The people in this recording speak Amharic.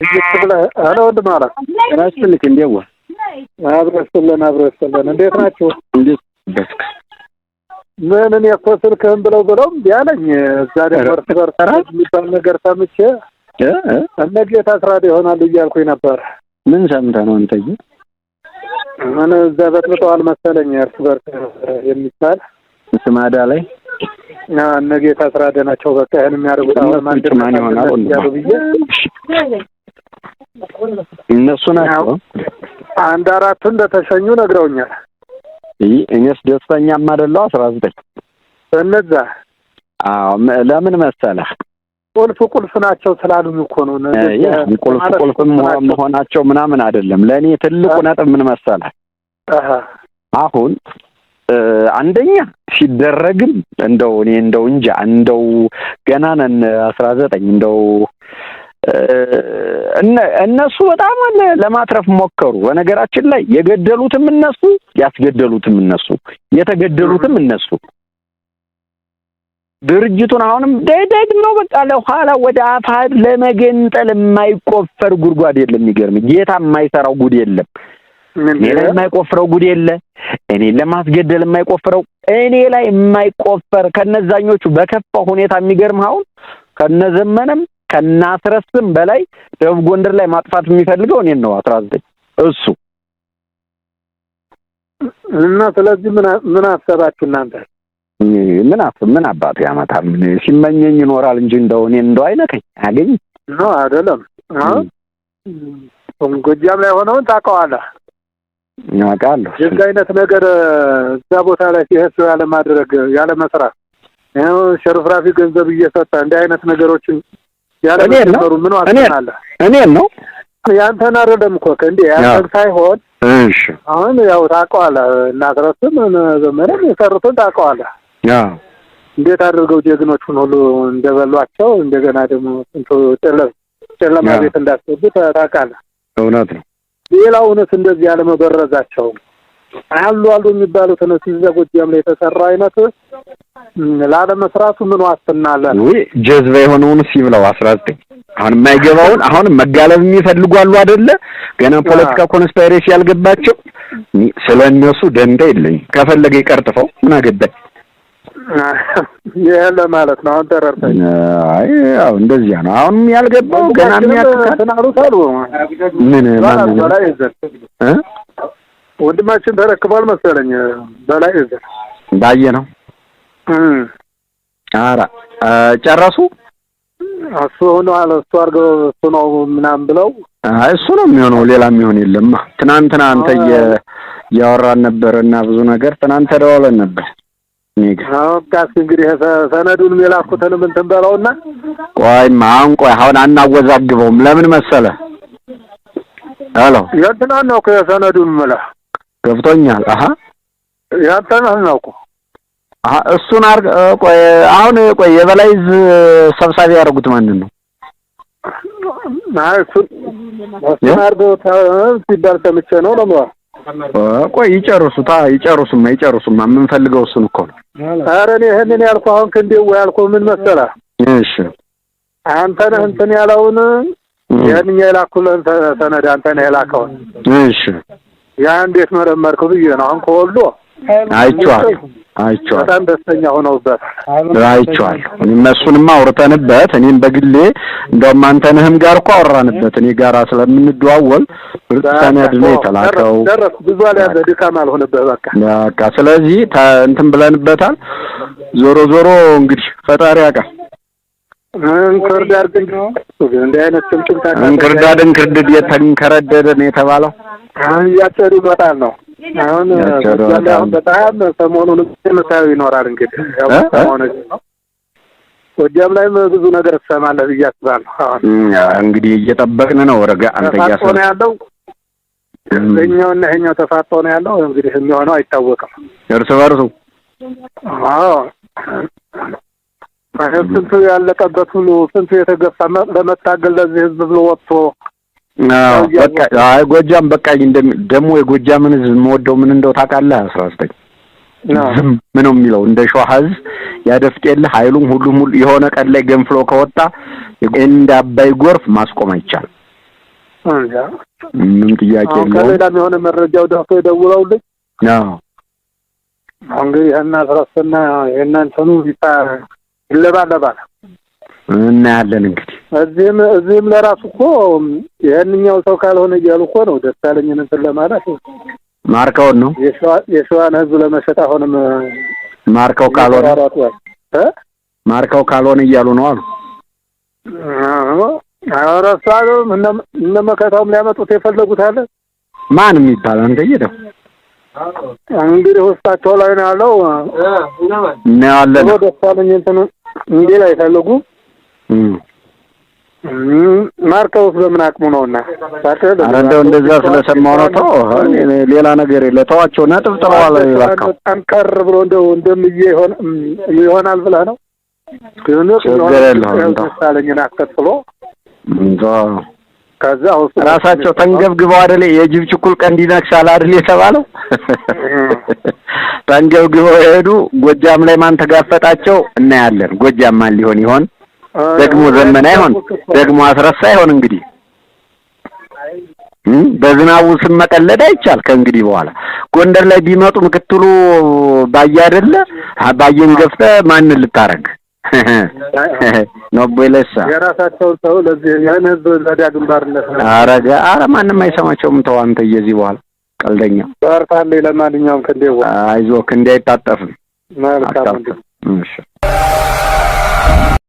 ይጥብለ አለ ወንድ ማለት ራስልክ እንደው አብረስተለን እንዴት ናችሁ? እንዴት ደስክ ምን እኔ እኮ ስልክህን ብለው ቢያለኝ ዛሬ ወርተር የሚባል ነገር ሰምቼ እነጌታ አስራደ ይሆናል እያልኩኝ ነበር። ምን ሰምተህ ነው አንተዬ? ምን ዘበጥብጠዋል መሰለኝ እርስ በርስ የሚባል ስማዳ ላይ እነጌታ አስራደ ናቸው በቃ ይሄን የሚያደርጉት አሁን ማን ይሆናል እነሱ ናቸው። አንድ አራት እንደተሸኙ ነግረውኛል። እኔስ ደስተኛም አይደለው 19 እነዛ ለምን መሰለህ ቁልፍ ናቸው ስላሉኝ እኮ ነው። ቁልፍ መሆናቸው ምናምን አይደለም። ለኔ ትልቁ ነጥብ ምን መሰለህ አሁን አንደኛ ሲደረግም እንደው እኔ እንጃ እንደው ገና ነን 19 እንደው እነሱ በጣም ለማትረፍ ሞከሩ። በነገራችን ላይ የገደሉትም እነሱ ያስገደሉትም እነሱ የተገደሉትም እነሱ ድርጅቱን አሁንም ነው በቃ ለኋላ ወደ አፋድ ለመገንጠል የማይቆፈር ጉድጓድ የለም። ይገርም ጌታ የማይሰራው ጉድ የለም። እኔ ላይ የማይቆፍረው ጉድ የለ። እኔ ለማስገደል የማይቆፍረው እኔ ላይ የማይቆፈር ከነዛኞቹ በከፋ ሁኔታ የሚገርም አሁን ከነዘመነም ከናስረስም በላይ ደቡብ ጎንደር ላይ ማጥፋት የሚፈልገው እኔን ነው 19 እሱ እና ስለዚህ ምን አሰባችሁ እናንተ? ምን አባቱ ያመጣል? ምን ሲመኘኝ ይኖራል እንጂ እንደው እኔ እንደው አይነከኝ አገኝ ነው አይደለም። ጎጃም ላይ ሆነውን ታውቀዋለህ? አውቃለሁ። የዚህ አይነት ነገር እዛ ቦታ ላይ ሲሄድ ያለ ማድረግ ያለ መስራት ሸርፍራፊ ገንዘብ እየሰጠ እንደ አይነት ነገሮችን ያለ መስመሩ ምን ዋስናለ? እኔን ነው ያንተን አይደለም እኮ እንዴ ያንተን ሳይሆን እሺ አሁን ያው ታውቀዋለህ እና አስረስም ዘመንም የሰሩትን ታውቀዋለህ። እንዴት አድርገው ጀግኖቹን ሁሉ እንደበሏቸው እንደገና ደግሞ እንቶ ጨለማ ቤት እንዳስገቡ ታውቃለህ። እውነት ነው። ሌላውንስ እንደዚህ ያለ መበረዛቸው አሉ የሚባሉትን ሲዘጎጃም ላይ የተሰራ አይነት ላለመስራቱ ምን ዋስትና አለ? ወይ ጀዝባ የሆነውን ሲብለው 19 አሁን የማይገባውን አሁን መጋለብ የሚፈልጉ አሉ አይደለ? ገና ፖለቲካ ኮንስፓይሬሲ ያልገባቸው ስለነሱ ደንታ የለኝ። ከፈለገ ይቀርጥፈው ምን አገባኝ ያለ ማለት ነው። አንተ ተረርተኝ አይ ያው እንደዚህ ነው። አሁን ያልገባው ገና ተናሩታሉ ምን ማን ወንድማችን ተረክቧል መሰለኝ በላይ እዚህ ባየ ነው። አራ ጨረሱ እሱ ነው አለ እሱ አርገው እሱ ነው ምናምን ብለው እሱ ነው የሚሆነው። ሌላ የሚሆን የለም። ትናንትና አንተ ያወራን ነበርና ብዙ ነገር ትናንት ተደዋውለን ነበር። ጋስ እንግዲህ ሰነዱን የላኩትን ምን ተንበላውና ቆይ አሁን አናወዛግበውም። ለምን መሰለ አሎ ያንተና ነው ከሰነዱን መላ ገብቶኛል። ያንተና ነው እኮ እሱን አሁን የበላይ ሰብሳቢ ያደረጉት ማን ነው? እሱ አርገው ሲባል ሰምቼ ነው ነው ይጨርሱማ የምንፈልገው እሱን እኮ ነው። ኧረ እኔ ይሄንን ያልኩህ አሁን ክንዴው ያልኩህ ምን መሰለህ? እሺ አንተ ነህ እንትን ያለውን ያን የላኩልን ሰነድ አንተ ነህ የላከውን። እሺ ያ እንዴት መረመርኩ ብዬ ነው። አሁን ከወሎ አይቼዋለሁ። በጣም ደስተኛ ሆነውበት አይቼዋለሁ። እነሱንማ አውርተንበት እኔም በግሌ እንደውም አንተነህም ጋር እኮ አወራንበት። እኔ ጋራ ስለምንደዋወል ሰነድ ነው የተላከው። ብዙ አለ ድካም አልሆነበት በቃ ስለዚህ እንትን ብለንበታል። ዞሮ እንግዲህ ፈጣሪ ያውቃል። እንክርዳድ እንደ አይነት ጭምጭምታ እንክርዳድ የተንከረደደ ነው የተባለው። ያጨዱ ይመጣል ነው አሁን በጣም ሰሞኑን ምሳሌ ይኖራል እንግዲህ ያው ሰሞኑን ወዲያም ላይ ብዙ ነገር ተሰማለህ ብዬ አስባለሁ። እንግዲህ እየጠበቅን ነው። ወረጋ አንተ ያሰው ነው ያለው እኛውና እኛው ተፋጦ ነው ያለው። እንግዲህ የሚሆነው አይታወቅም እርስ በርሱ ስንቱ ያለቀበት ሁሉ ስንቱ የተገፋ ለመታገል ለዚህ ህዝብ ብሎ ወጥቶ በቃ ጎጃም በቃኝ ደግሞ የጎጃምን ህዝብ የምወደው ምን እንደው ታውቃለህ? 19 ምን ነው የሚለው እንደ ሸዋ ህዝብ ያደፍጤል ኃይሉም ሁሉም የሆነ ቀን ላይ ገንፍሎ ከወጣ እንደ አባይ ጎርፍ ማስቆም አይቻልም። ምን ጥያቄ የለውም። ከሌላም የሆነ መረጃው ደርሶ ደውለውልኝ እንግዲህ እናስረስና የእናንተኑ ይለባለባል እናያለን። እንግዲህ እዚህም ለራሱ እኮ ይሄንኛው ሰው ካልሆነ እያሉ እኮ ነው ደሳለኝን እንትን ለማለት ማርካውን ነው የሸዋን ህዝብ ለመሸጥ አሁንም ማርካው ካልሆነ እያሉ ነው አሉ። አረሳሉ እነመከታውም ሊያመጡት የፈለጉት አለ ማን የሚባል አንተ ይደው እንግዲህ ውስጣቸው ላይ ነው ያለው ነው አለ ነው ደሳለኝ እንትን እንዴ ላይ ፈለጉ ማርካውስ በምን አቅሙ ነውና አረንደው እንደዛ ስለሰማው ነው ተው ሌላ ነገር የለ ተዋቸው ነጥብ ጥለዋል ይላልከው አንከር ብሎ እንደምዬ ይሆናል ብላ ነው ደሳለኝን አከትሎ ከዛ ራሳቸው ተንገብግበው አይደለ የጅብ ችኩል ቀንድ ይነክሳል አይደል የተባለው ተንገብግበው ሄዱ። ጎጃም ላይ ማን ተጋፈጣቸው እናያለን። ጎጃም ማን ሊሆን ይሆን? ደግሞ ዘመና ይሆን? ደግሞ አስረሳ ይሆን? እንግዲህ በዝናቡ ስም መቀለድ አይቻል። ከእንግዲህ በኋላ ጎንደር ላይ ቢመጡ ምክትሉ ባየ አይደለ ባየን ገፍተ ማን ልታረግ ነው በለሳ የራሳቸው ሰው ለዚህ ያን ህዝብ ለዳግም ባርነት አረጋ ማንም አይሰማቸውም። ተው አንተ የዚህ በኋላ ቀልደኛ ባርታለ ለማንኛውም ከንዴው አይዞህ ክንዴ አይታጠፍም። መልካም። እሺ